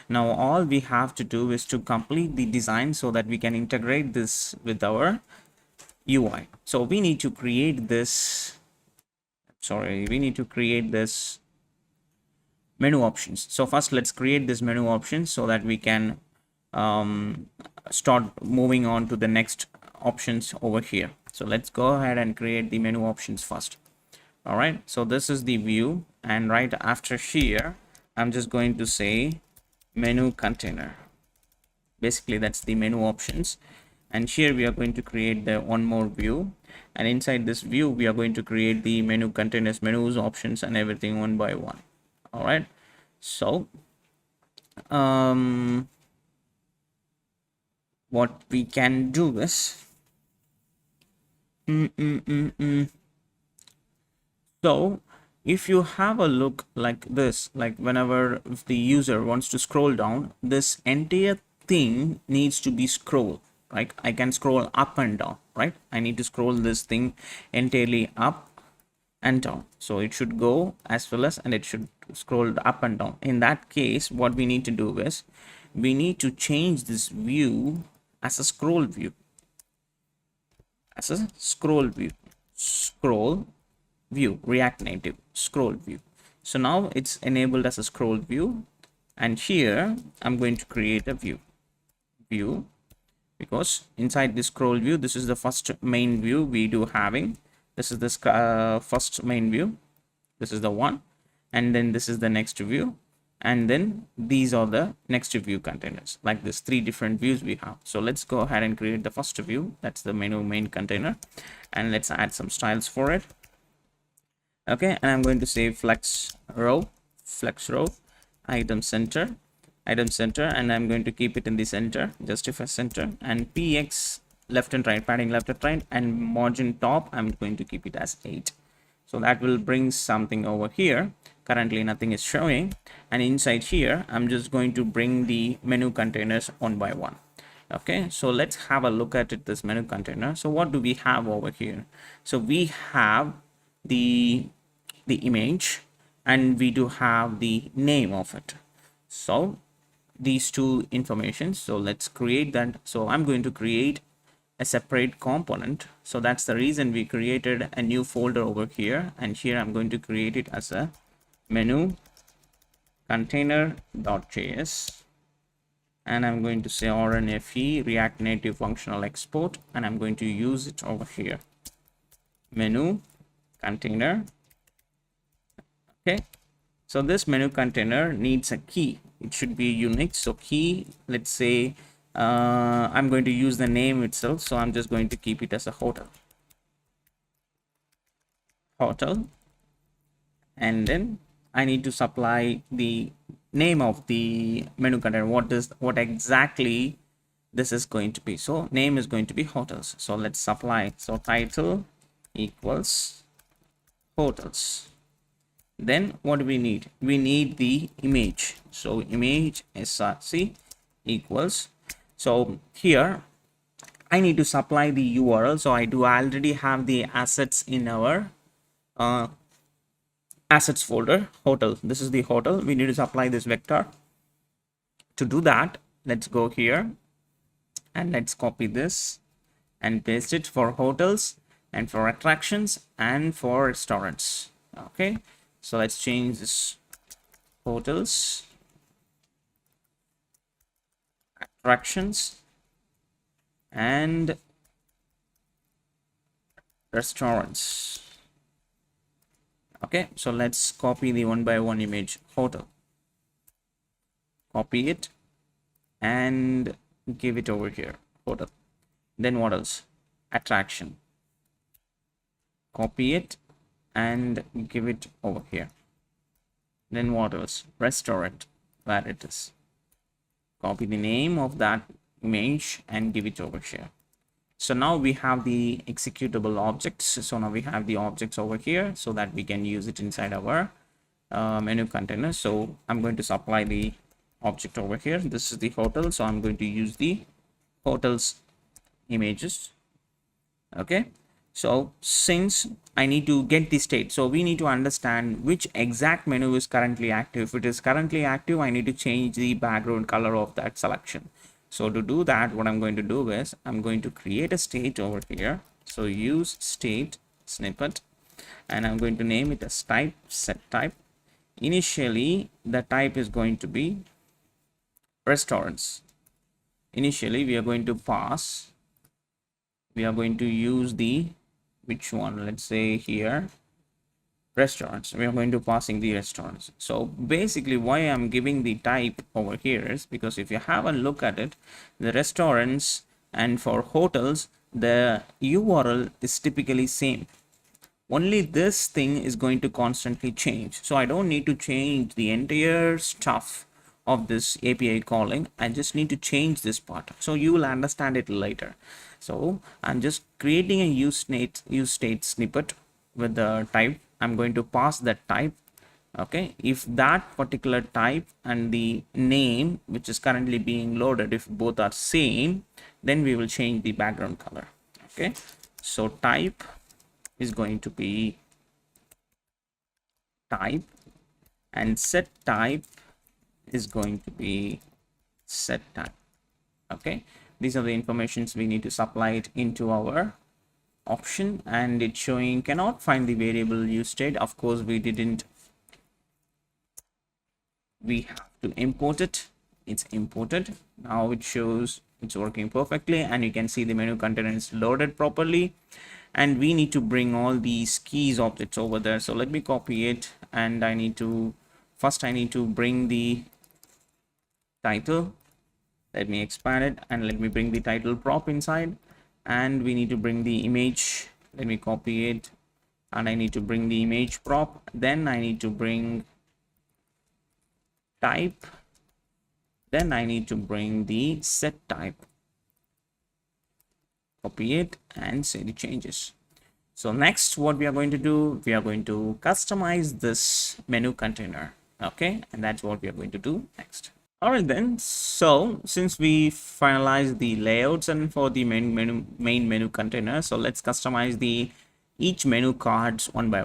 Now all we have to do is to complete the design so that we can integrate this with our UI. So we need to create this, we need to create this menu options. So first let's create this menu options so that we can start moving on to the next options over here. So let's go ahead and create the menu options first. All right, so this is the view, and right after here I'm just going to say menu container. Basically that's the menu options, and here we are going to create the one more view, and inside this view we are going to create the menu containers, menus, options, and everything one by one. All right, so what we can do is so if you have a look like this, like whenever if the user wants to scroll down, this entire thing needs to be scroll, right? I can scroll up and down, right? I need to scroll this thing entirely up and down, so it should go as well as, and it should scroll up and down. In that case, what we need to do is we need to change this view as a scroll view, scroll view, React Native scroll view. So now it's enabled as a scroll view, and here I'm going to create a view because inside this scroll view, this is the first main view we do having. This is this first main view, this is the one, and then this is the next view, and then these are the next view containers. Like this, 3 different views we have. So let's go ahead and create the first view, that's the menu main container, and let's add some styles for it. Okay, and I'm going to say flex row, item center, and I'm going to keep it in the center, justify center, and px left and right, padding left and right, and margin top I'm going to keep it as 8. So that will bring something over here. Currently nothing is showing, and inside here I'm just going to bring the menu containers one by one. Okay, so let's have a look at it, this menu container. So what do we have over here? So we have the image, and we do have the name of it. So these two informations, so let's create that. So I'm going to create a separate component, so that's the reason we created a new folder over here, and here I'm going to create it as a menu container.js, and I'm going to say RNFE, React Native Functional Export, and I'm going to use it over here, menu container. Okay, so this menu container needs a key, it should be unique. So key, let's say I'm going to use the name itself, so I'm just going to keep it as a hotel, and then I need to supply the name of the menu container, what exactly this is going to be. So name is going to be hotels, so let's supply, so title equals hotels. Then what do we need? We need the image, so image src equals, so here I need to supply the URL. So I do already have the assets in our assets folder, hotel. This is the hotel, we need to supply this vector. To do that, let's go here and let's copy this and paste it for hotels and for attractions and for restaurants. Okay, so let's change this hotels, attractions, and restaurants. Okay, so let's copy the one by one image hotel, copy it and give it over here, hotel. Then what else? Attraction, copy it and give it over here. Then what else? Restaurant, where it is, copy the name of that image and give it over here. So now we have the executable objects. So now we have the objects over here so that we can use it inside our menu container. So I'm going to supply the object over here. This is the hotel, so I'm going to use the hotels images. Okay, So since I need to get the state, so we need to understand which exact menu is currently active. If it is currently active, I need to change the background color of that selection. So to do that, what I'm going to do is I'm going to create a state over here. So use state snippet, and I'm going to name it as type set type. Initially, the type is going to be restaurants. Initially, we are going to pass, we are going to use the, which one, let's say here, restaurants. We are going to passing the restaurants. So basically why I'm giving the type over here is because if you have a look at it, the restaurants and for hotels, the URL is typically same. Only this thing is going to constantly change. So I don't need to change the entire stuff of this API calling. I just need to change this part. So you will understand it later. So I'm just creating a use state snippet with the type. I'm going to pass that type. Okay, if that particular type and the name which is currently being loaded, if both are same, then we will change the background color. Okay, so type is going to be type, and set type is going to be set type. Okay, these are the informations we need to supply it into our option, and it's showing cannot find the variable use state. Of course we didn't, we have to import it. It's imported. Now it shows it's working perfectly, and you can see the menu container is loaded properly. And we need to bring all these keys objects over there. So let me copy it, and I need to bring the title. Let me expand it and let me bring the title prop inside, and we need to bring the image. Let me copy it, and I need to bring the image prop. Then I need to bring type. Then I need to bring the set type. Copy it and save the changes. So next, what we are going to do, we are going to customize this menu container. Okay, and that's what we are going to do next. All right then, so since we finalized the layouts and for the main menu container, so let's customize the each menu cards one by one.